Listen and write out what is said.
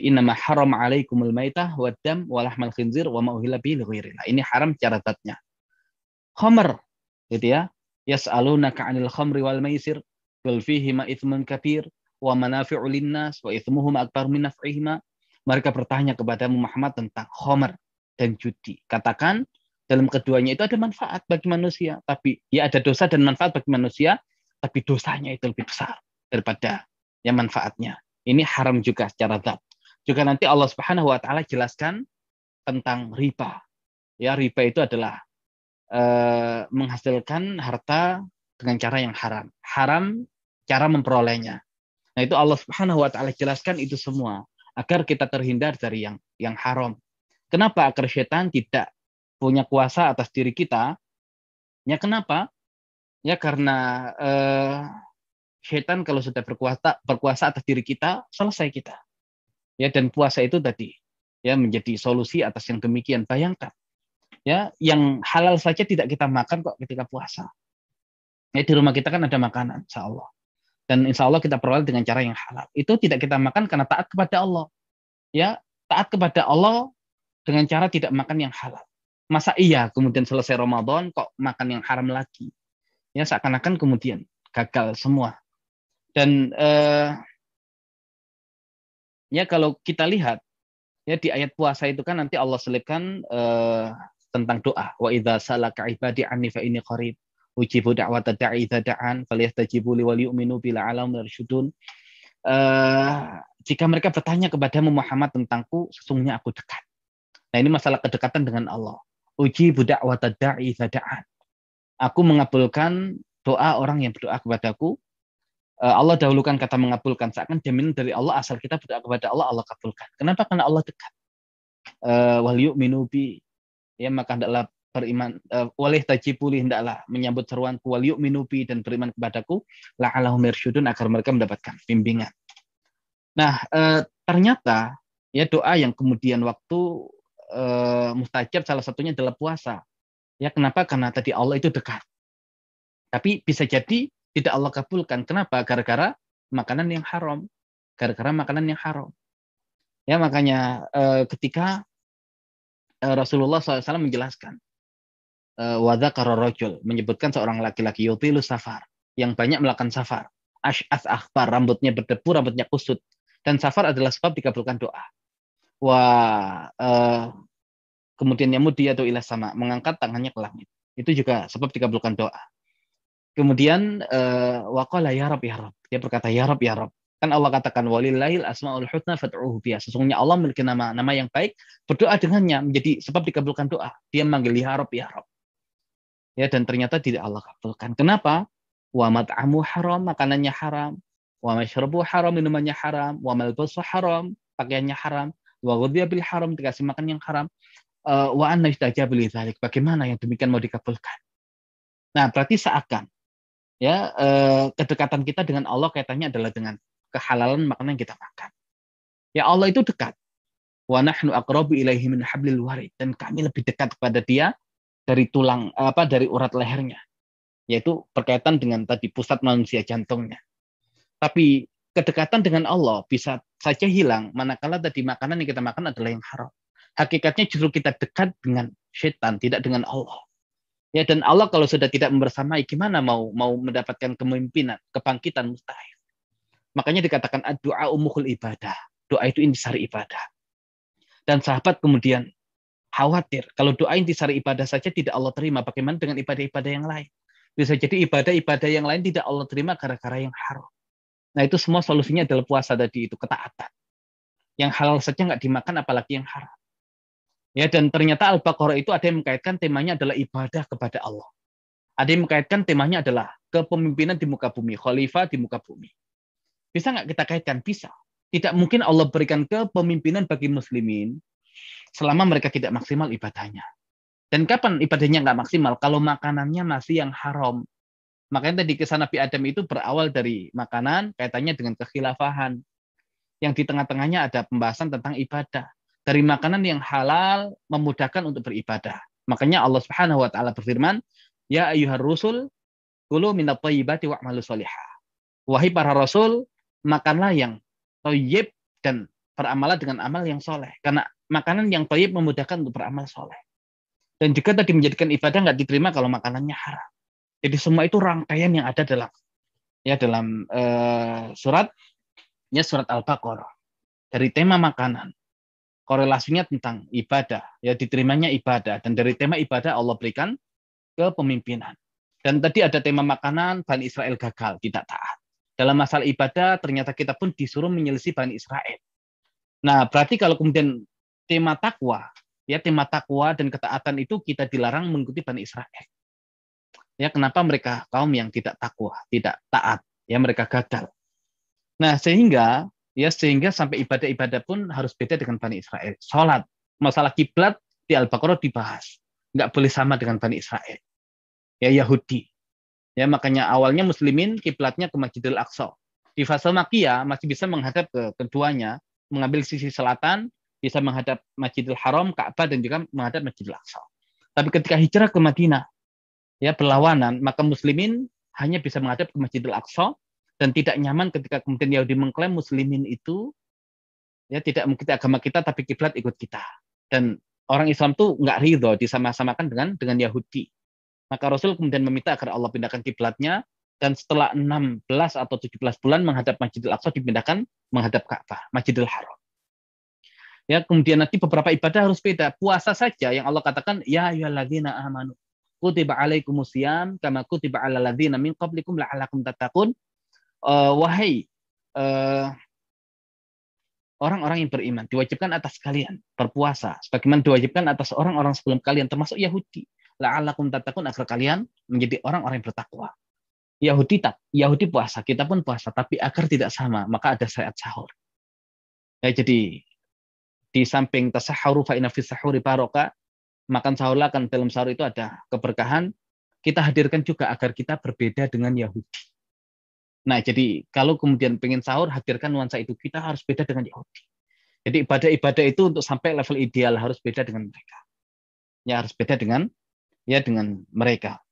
Innama haram alaikumul maitah wad dam wa lahmal khinzir wa ma uhilla bihi li ghairillah. Ini haram secara zatnya. Khamr, gitu ya. Yas'alunaka 'anil khamri wal maisir qul fihima itsmun katsir wa manafi'u linnas wa itsmuhuma akbar min naf'ihima. Mereka bertanya kepada Muhammad tentang khamr dan judi. Katakan dalam keduanya itu ada manfaat bagi manusia, tapi ya ada dosa dan manfaat bagi manusia, tapi dosanya itu lebih besar daripada yang manfaatnya. Ini haram juga secara zat. Juga nanti Allah Subhanahu wa taala jelaskan tentang riba. Ya, riba itu adalah menghasilkan harta dengan cara yang haram. Haram cara memperolehnya. Nah, itu Allah Subhanahu wa taala jelaskan itu semua agar kita terhindar dari yang haram. Kenapa? Agar setan tidak punya kuasa atas diri kita. Ya kenapa? Ya karena setan kalau sudah berkuasa atas diri kita, selesai kita. Ya, dan puasa itu tadi ya menjadi solusi atas yang demikian. Bayangkan ya, yang halal saja tidak kita makan kok ketika puasa. Ya, di rumah kita kan ada makanan, insya Allah. Dan insya Allah kita peroleh dengan cara yang halal. Itu tidak kita makan karena taat kepada Allah. Ya, taat kepada Allah dengan cara tidak makan yang halal. Masa iya kemudian selesai Ramadan kok makan yang haram lagi? Ya, seakan-akan kemudian gagal semua. Dan ya kalau kita lihat ya di ayat puasa itu kan nanti Allah selipkan tentang doa. Wa idza salaka ibadi anni fa inni qarib ujibu da'wata da'i idza da'an falyastajibu li wal yu'minu bila alam yarsyudun. Jika mereka bertanya kepadamu Muhammad tentangku, sesungguhnya aku dekat. Nah, ini masalah kedekatan dengan Allah. Ujibu da'wata da'i idza da'an. Aku mengabulkan doa orang yang berdoa kepadaku. Allah dahulukan kata mengabulkan, seakan jaminan dari Allah, asal kita berdoa kepada Allah, Allah kabulkan. Kenapa? Karena Allah dekat. Wal yu'minu bi, ya maka hendaklah beriman, walih tajibuli, hendaklah menyambut seruanku, wal yu'minu bi, dan beriman kepadaku, la'allahum yarsyudun, agar mereka mendapatkan bimbingan. Nah, ternyata ya doa yang kemudian waktu mustajab salah satunya adalah puasa. Ya kenapa? Karena tadi Allah itu dekat. Tapi bisa jadi tidak Allah kabulkan. Kenapa? Gara-gara makanan yang haram. Gara-gara makanan yang haram. Ya makanya ketika Rasulullah SAW menjelaskan wa dzakara rajul, menyebutkan seorang laki-laki yutilu safar, yang banyak melakukan safar. Ash'ats akhbar, rambutnya berdebu, rambutnya kusut. Dan safar adalah sebab dikabulkan doa. Kemudian yamudi atau ilah sama, mengangkat tangannya ke langit. Itu juga sebab dikabulkan doa. Kemudian waqala ya Rabb ya Rabb. Dia berkata ya Rabb ya Rabb. Kan Allah katakan walillahil asmaul husna fad'uhu biha. Sesungguhnya Allah memiliki nama yang baik, berdoa dengannya menjadi sebab dikabulkan doa. Dia memanggil ya Rabb ya Rabb. Ya, dan ternyata tidak Allah kabulkan. Kenapa? Wa mat'amu haram, makanannya haram. Wa masyrabu haram, minumannya haram. Wa malbasu haram, pakaiannya haram. Wa ghudhiya bil haram, dikasih makan yang haram. Wa anna yustajabu li dzalik. Bagaimana yang demikian mau dikabulkan? Nah, berarti seakan ya kedekatan kita dengan Allah kaitannya adalah dengan kehalalan makanan yang kita makan. Ya Allah itu dekat. Wa nahnu aqrabu ilaihi min hablil warid, dan kami lebih dekat kepada Dia dari tulang dari urat lehernya. Yaitu berkaitan dengan tadi pusat manusia, jantungnya. Tapi kedekatan dengan Allah bisa saja hilang manakala tadi makanan yang kita makan adalah yang haram. Hakikatnya justru kita dekat dengan setan, tidak dengan Allah. Ya, dan Allah kalau sudah tidak membersamai, gimana mau mendapatkan kepemimpinan, kebangkitan, mustahil. Makanya dikatakan doa umuhul ibadah. Doa itu intisari ibadah. Dan sahabat kemudian khawatir kalau doa intisari ibadah saja tidak Allah terima, bagaimana dengan ibadah-ibadah yang lain? Bisa jadi ibadah-ibadah yang lain tidak Allah terima gara-gara yang haram. Nah, itu semua solusinya adalah puasa tadi itu, ketaatan. Yang halal saja nggak dimakan, apalagi yang haram. Ya, dan ternyata Al-Baqarah itu ada yang mengkaitkan temanya adalah ibadah kepada Allah. Ada yang mengkaitkan temanya adalah kepemimpinan di muka bumi, khalifah di muka bumi. Bisa nggak kita kaitkan? Bisa. Tidak mungkin Allah berikan kepemimpinan bagi muslimin selama mereka tidak maksimal ibadahnya. Dan kapan ibadahnya nggak maksimal? Kalau makanannya masih yang haram. Makanya tadi kisah Nabi Adam itu berawal dari makanan, kaitannya dengan kekhilafahan. Yang di tengah-tengahnya ada pembahasan tentang ibadah. Dari makanan yang halal memudahkan untuk beribadah. Makanya Allah Subhanahu wa taala berfirman, "Ya ayyuhar rusul, kulu minat thayyibati wa'malu sholihah." Wahai para rasul, makanlah yang thayyib dan beramalah dengan amal yang soleh. Karena makanan yang thayyib memudahkan untuk beramal soleh. Dan juga tadi menjadikan ibadah nggak diterima kalau makanannya haram. Jadi semua itu rangkaian yang ada dalam surat Al-Baqarah. Dari tema makanan, korelasinya tentang ibadah, ya diterimanya ibadah. Dan dari tema ibadah Allah berikan kepemimpinan. Dan tadi ada tema makanan, Bani Israel gagal, tidak taat. Dalam masalah ibadah, ternyata kita pun disuruh menyelisih Bani Israel. Nah, berarti kalau kemudian tema takwa dan ketaatan itu kita dilarang mengikuti Bani Israel. Ya, kenapa mereka kaum yang tidak takwa, tidak taat, ya mereka gagal. Nah, sehingga sampai ibadah-ibadah pun harus beda dengan Bani Israel. Salat, masalah kiblat di Al-Baqarah dibahas. Nggak boleh sama dengan Bani Israel. Ya, Yahudi. Ya, makanya awalnya muslimin kiblatnya ke Masjidil Aqsa. Di fase Makkiyah masih bisa menghadap ke keduanya, mengambil sisi selatan, bisa menghadap Masjidil Haram, Ka'bah, dan juga menghadap Masjidil Aqsa. Tapi ketika hijrah ke Madinah, ya berlawanan, maka muslimin hanya bisa menghadap ke Masjidil Aqsa, dan tidak nyaman ketika kemudian Yahudi mengklaim muslimin itu ya tidak mengikuti agama kita tapi kiblat ikut kita. Dan orang Islam tuh nggak ridho disama-samakan dengan Yahudi. Maka Rasul kemudian meminta agar Allah pindahkan kiblatnya, dan setelah 16 atau 17 bulan menghadap Masjidil Aqsa dipindahkan menghadap Ka'bah, Masjidil Haram. Ya, kemudian nanti beberapa ibadah harus beda. Puasa saja yang Allah katakan ya ayyuhalladzina amanu kutiba alaikumusiyam kama kutiba alal ladzina min qablikum la'allakum tattaqun. Wahai orang-orang yang beriman, diwajibkan atas kalian berpuasa sebagaimana diwajibkan atas orang-orang sebelum kalian termasuk Yahudi. La'allakum tattaqun, agar kalian menjadi orang-orang yang bertakwa. Yahudi puasa, kita pun puasa, tapi agar tidak sama, maka ada syariat sahur. Ya, jadi di samping tasahhuru fa inna fis sahuri barokah, makan sahurlah kan dalam sahur itu ada keberkahan, kita hadirkan juga agar kita berbeda dengan Yahudi. Nah, jadi kalau kemudian pengen sahur, hadirkan nuansa itu, kita harus beda dengan Yahudi. Jadi ibadah-ibadah itu untuk sampai level ideal harus beda dengan mereka. Ya harus beda dengan mereka.